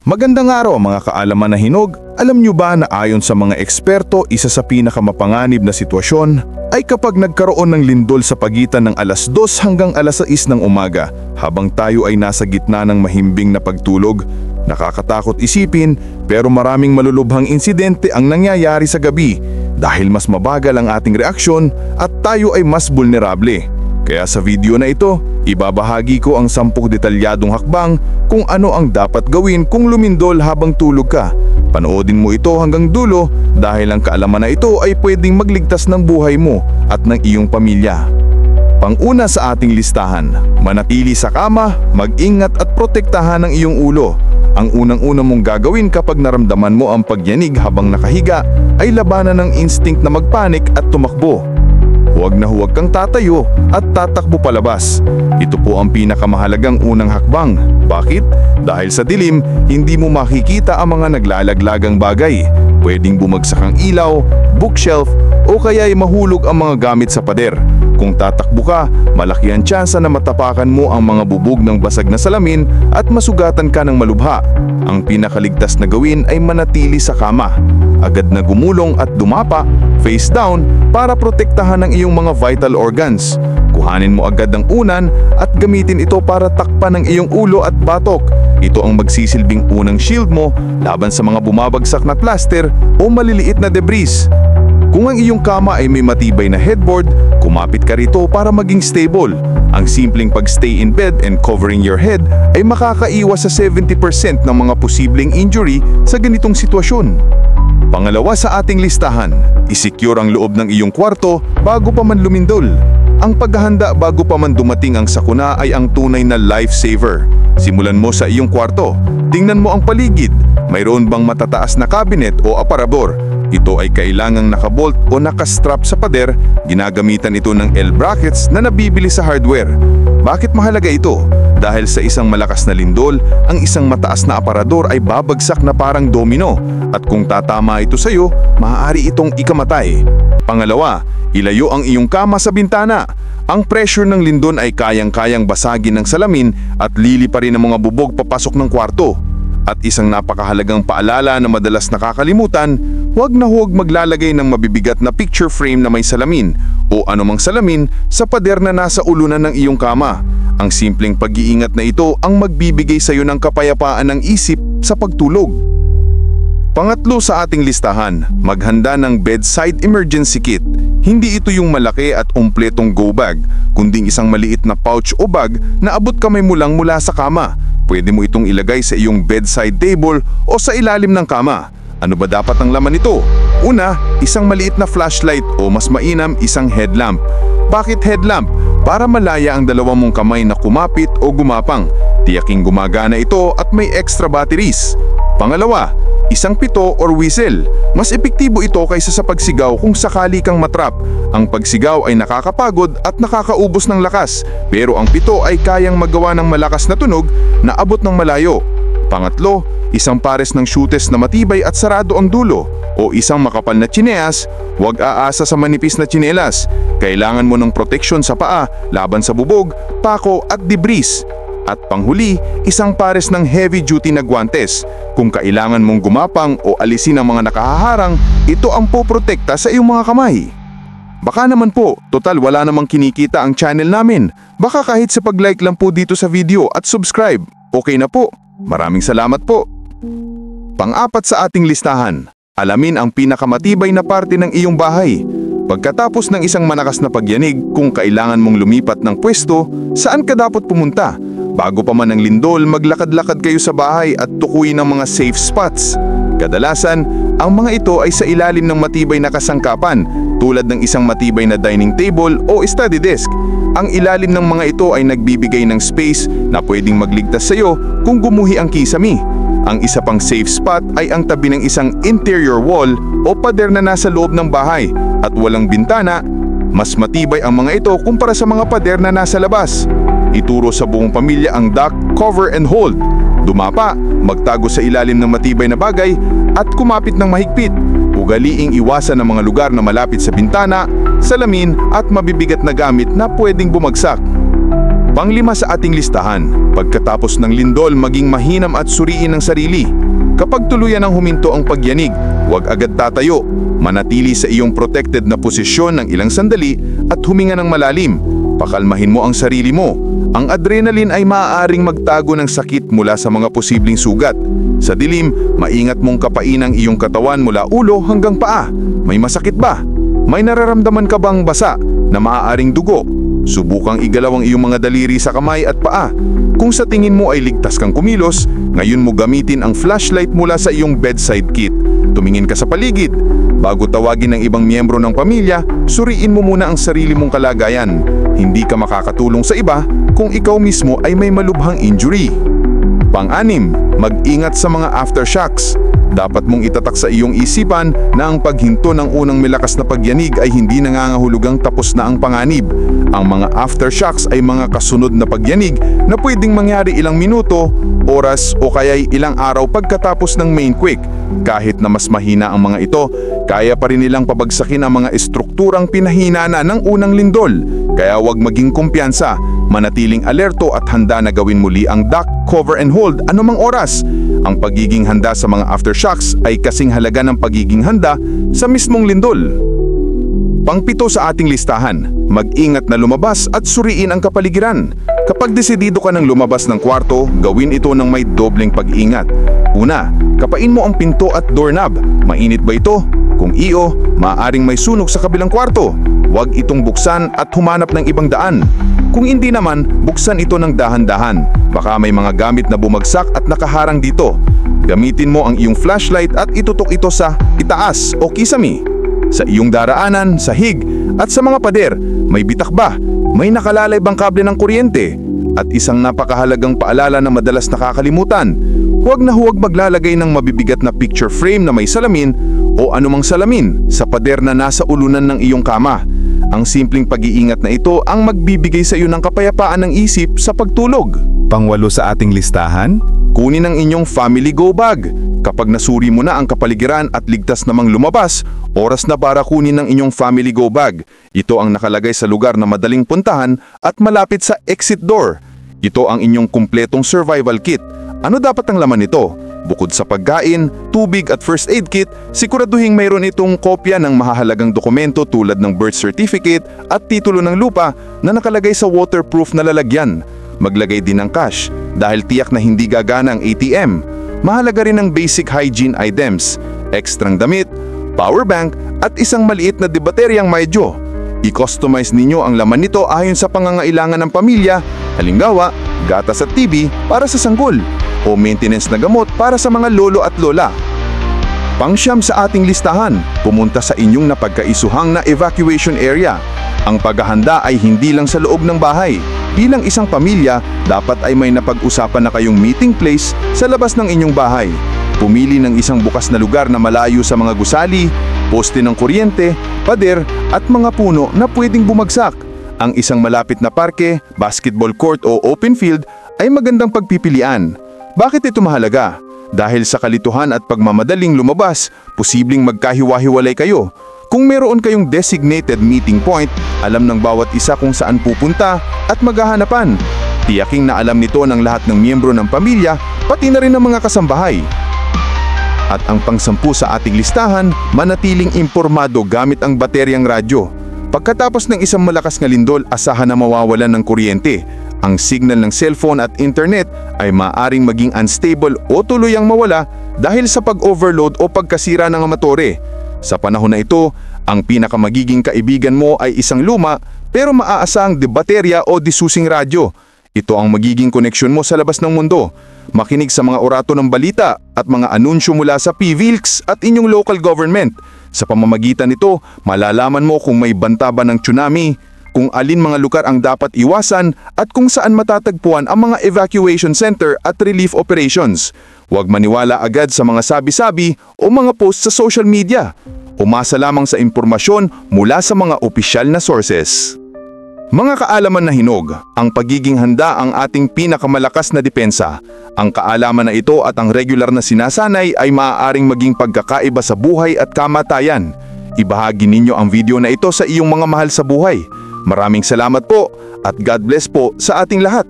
Magandang araw mga kaalaman na hinog. Alam nyo ba na ayon sa mga eksperto, isa sa pinakamapanganib na sitwasyon ay kapag nagkaroon ng lindol sa pagitan ng alas 2 hanggang alas 6 ng umaga habang tayo ay nasa gitna ng mahimbing na pagtulog. Nakakatakot isipin pero maraming malulubhang insidente ang nangyayari sa gabi dahil mas mabagal ang ating reaksyon at tayo ay mas vulnerable. Kaya sa video na ito, ibabahagi ko ang 10 detalyadong hakbang kung ano ang dapat gawin kung lumindol habang tulog ka. Panoodin mo ito hanggang dulo dahil ang kaalaman na ito ay pwedeng magligtas ng buhay mo at ng iyong pamilya. Pang-una sa ating listahan, manatili sa kama, mag-ingat at protektahan ang iyong ulo. Ang unang-una mong gagawin kapag naramdaman mo ang pagyanig habang nakahiga ay labanan ng instinct na magpanik at tumakbo. Huwag na huwag kang tatayo at tatakbo palabas. Ito po ang pinakamahalagang unang hakbang. Bakit? Dahil sa dilim, hindi mo makikita ang mga naglalaglagang bagay. Pwedeng bumagsak ang ilaw, bookshelf, o kaya'y mahulog ang mga gamit sa pader. Kung tatakbo ka, malaki ang tsansa na matapakan mo ang mga bubog ng basag na salamin at masugatan ka ng malubha. Ang pinakaligtas na gawin ay manatili sa kama. Agad na gumulong at dumapa, face down, para protektahan ang iyong mga vital organs. Kuhanin mo agad ang unan at gamitin ito para takpan ang iyong ulo at batok. Ito ang magsisilbing unang shield mo laban sa mga bumabagsak na plaster o maliliit na debris. Kung ang iyong kama ay may matibay na headboard, kumapit ka rito para maging stable. Ang simpleng pagstay in bed and covering your head ay makakaiwas sa 70% ng mga posibleng injury sa ganitong sitwasyon. Pangalawa sa ating listahan, isecure ang loob ng iyong kwarto bago pa man lumindol. Ang paghahanda bago pa man dumating ang sakuna ay ang tunay na lifesaver. Simulan mo sa iyong kwarto. Tingnan mo ang paligid. Mayroon bang matataas na cabinet o aparador? Ito ay kailangang nakabolt o nakastrap sa pader. Ginagamitan ito ng L-brackets na nabibili sa hardware. Bakit mahalaga ito? Dahil sa isang malakas na lindol, ang isang mataas na aparador ay babagsak na parang domino. At kung tatama ito sa iyo, maaari itong ikamatay. Pangalawa, ilayo ang iyong kama sa bintana. Ang pressure ng lindol ay kayang-kayang basagin ng salamin at liliparin ang mga bubog papasok ng kwarto. At isang napakahalagang paalala na madalas nakakalimutan, huwag na huwag maglalagay ng mabibigat na picture frame na may salamin o anumang salamin sa pader na nasa ulunan ng iyong kama. Ang simpleng pag-iingat na ito ang magbibigay sa iyo ng kapayapaan ng isip sa pagtulog. Pangatlo sa ating listahan, maghanda ng bedside emergency kit. Hindi ito yung malaki at umpletong go bag, kundi isang maliit na pouch o bag na abot kamay mo lang mula sa kama. Pwede mo itong ilagay sa iyong bedside table o sa ilalim ng kama. Ano ba dapat ang laman nito? Una, isang maliit na flashlight o mas mainam, isang headlamp. Bakit headlamp? Para malaya ang dalawang mong kamay na kumapit o gumapang. Tiyaking gumagana ito at may extra batteries. Pangalawa, isang pito or whistle. Mas epektibo ito kaysa sa pagsigaw kung sakali kang matrap. Ang pagsigaw ay nakakapagod at nakakaubos ng lakas, pero ang pito ay kayang magawa ng malakas na tunog na abot ng malayo. Pangatlo, isang pares ng shooters na matibay at sarado ang dulo o isang makapal na tsinelas. Huwag aasa sa manipis na tsinelas. Kailangan mo ng proteksyon sa paa laban sa bubog, pako at debris. At panghuli, isang pares ng heavy-duty na guwantes. Kung kailangan mong gumapang o alisin ang mga nakahaharang, ito ang poprotekta sa iyong mga kamay. Baka naman po, total wala namang kinikita ang channel namin. Baka kahit sa pag-like lang po dito sa video at subscribe. Okay na po. Maraming salamat po. Pang-apat sa ating listahan, alamin ang pinakamatibay na parte ng iyong bahay. Pagkatapos ng isang malakas na pagyanig, kung kailangan mong lumipat ng pwesto, saan ka dapat pumunta? Bago pa man ang lindol, maglakad-lakad kayo sa bahay at tukuyin ang mga safe spots. Kadalasan, ang mga ito ay sa ilalim ng matibay na kasangkapan, tulad ng isang matibay na dining table o study desk. Ang ilalim ng mga ito ay nagbibigay ng space na pwedeng magligtas sa iyo kung gumuhi ang kisame. Ang isa pang safe spot ay ang tabi ng isang interior wall o pader na nasa loob ng bahay at walang bintana. Mas matibay ang mga ito kumpara sa mga pader na nasa labas. Ituro sa buong pamilya ang duck, cover and hold. Dumapa, magtago sa ilalim ng matibay na bagay at kumapit ng mahigpit. Ugaliing iwasan ang mga lugar na malapit sa bintana, salamin at mabibigat na gamit na pwedeng bumagsak. Panglima sa ating listahan, pagkatapos ng lindol maging mahinam at suriin ang sarili. Kapag tuluyan ang huminto ang pagyanig, huwag agad tatayo. Manatili sa iyong protected na posisyon ng ilang sandali at huminga ng malalim. Pakalmahin mo ang sarili mo. Ang adrenaline ay maaaring magtago ng sakit mula sa mga posibleng sugat. Sa dilim, maingat mong kapain ang iyong katawan mula ulo hanggang paa. May masakit ba? May nararamdaman ka bang basa na maaaring dugo? Subukang igalaw ang iyong mga daliri sa kamay at paa. Kung sa tingin mo ay ligtas kang kumilos, ngayon mo gamitin ang flashlight mula sa iyong bedside kit. Tumingin ka sa paligid. Bago tawagin ng ibang miyembro ng pamilya, suriin mo muna ang sarili mong kalagayan. Hindi ka makakatulong sa iba kung ikaw mismo ay may malubhang injury. Pang-anim, mag-ingat sa mga aftershocks. Dapat mong itatak sa iyong isipan na ang paghinto ng unang malakas na pagyanig ay hindi nangangahulugang tapos na ang panganib. Ang mga aftershocks ay mga kasunod na pagyanig na pwedeng mangyari ilang minuto, oras o kaya'y ilang araw pagkatapos ng main quake. Kahit na mas mahina ang mga ito, kaya pa rin nilang pabagsakin ang mga estrukturang pinahina na ng unang lindol. Kaya huwag maging kumpiyansa, manatiling alerto at handa na gawin muli ang duck, cover and hold anumang oras. Ang pagiging handa sa mga aftershocks ay kasing halaga ng pagiging handa sa mismong lindol. Pangpito sa ating listahan, mag-ingat na lumabas at suriin ang kapaligiran. Kapag desidido ka ng lumabas ng kwarto, gawin ito ng may dobleng pag-ingat. Una, kapain mo ang pinto at doorknob. Mainit ba ito? Kung iyo, maaaring may sunog sa kabilang kwarto. Huwag itong buksan at humanap ng ibang daan. Kung hindi naman, buksan ito ng dahan-dahan. Baka may mga gamit na bumagsak at nakaharang dito. Gamitin mo ang iyong flashlight at itutok ito sa itaas o kisame. Sa iyong daraanan, sahig at sa mga pader, may bitak ba? May nakalalay bang kable ng kuryente? At isang napakahalagang paalala na madalas nakakalimutan, huwag na huwag maglalagay ng mabibigat na picture frame na may salamin o anumang salamin sa pader na nasa ulunan ng iyong kama. Ang simpleng pag-iingat na ito ang magbibigay sa iyo ng kapayapaan ng isip sa pagtulog. Pangwalo sa ating listahan, kunin ang inyong family go bag. Kapag nasuri mo na ang kapaligiran at ligtas namang lumabas, oras na para kunin ang inyong family go bag. Ito ang nakalagay sa lugar na madaling puntahan at malapit sa exit door. Ito ang inyong kumpletong survival kit. Ano dapat ang laman nito? Bukod sa pagkain, tubig at first aid kit, siguraduhin mayroon itong kopya ng mahahalagang dokumento tulad ng birth certificate at titulo ng lupa na nakalagay sa waterproof na lalagyan. Maglagay din ng cash dahil tiyak na hindi gagana ang ATM. Mahalaga rin ang basic hygiene items, ekstrang damit, power bank at isang maliit na debateryang medyo. I-customize ninyo ang laman nito ayon sa pangangailangan ng pamilya, halimbawa, gatas at TV para sa sanggol o maintenance na gamot para sa mga lolo at lola. Pangsyam sa ating listahan, pumunta sa inyong napagkaisuhang na evacuation area. Ang paghahanda ay hindi lang sa loob ng bahay. Bilang isang pamilya, dapat ay may napag-usapan na kayong meeting place sa labas ng inyong bahay. Pumili ng isang bukas na lugar na malayo sa mga gusali, poste ng kuryente, pader at mga puno na pwedeng bumagsak. Ang isang malapit na parke, basketball court o open field ay magandang pagpipilian. Bakit ito mahalaga? Dahil sa kalituhan at pagmamadaling lumabas, posibleng magkahiwa-hiwalay kayo. Kung meron kayong designated meeting point, alam ng bawat isa kung saan pupunta at maghahanapan. Tiyaking na alam nito ng lahat ng miyembro ng pamilya, pati na rin ng mga kasambahay. At ang pangsampu sa ating listahan, manatiling impormado gamit ang bateryang radyo. Pagkatapos ng isang malakas na lindol, asahan na mawawalan ng kuryente. Ang signal ng cellphone at internet ay maaaring maging unstable o tuluyang mawala dahil sa pag-overload o pagkasira ng motore. Sa panahon na ito, ang pinakamagiging kaibigan mo ay isang luma pero maaasahang debaterya o disusing radyo. Ito ang magiging koneksyon mo sa labas ng mundo. Makinig sa mga orato ng balita at mga anunsyo mula sa PVILCS at inyong local government. Sa pamamagitan nito, malalaman mo kung may banta ba ng tsunami, kung alin mga lugar ang dapat iwasan at kung saan matatagpuan ang mga evacuation center at relief operations. Huwag maniwala agad sa mga sabi-sabi o mga post sa social media. Umasa lamang sa impormasyon mula sa mga opisyal na sources. Mga kaalaman na hinog, ang pagiging handa ang ating pinakamalakas na depensa. Ang kaalaman na ito at ang regular na sinasanay ay maaaring maging pagkakaiba sa buhay at kamatayan. Ibahagi ninyo ang video na ito sa iyong mga mahal sa buhay. Maraming salamat po At God bless po sa ating lahat.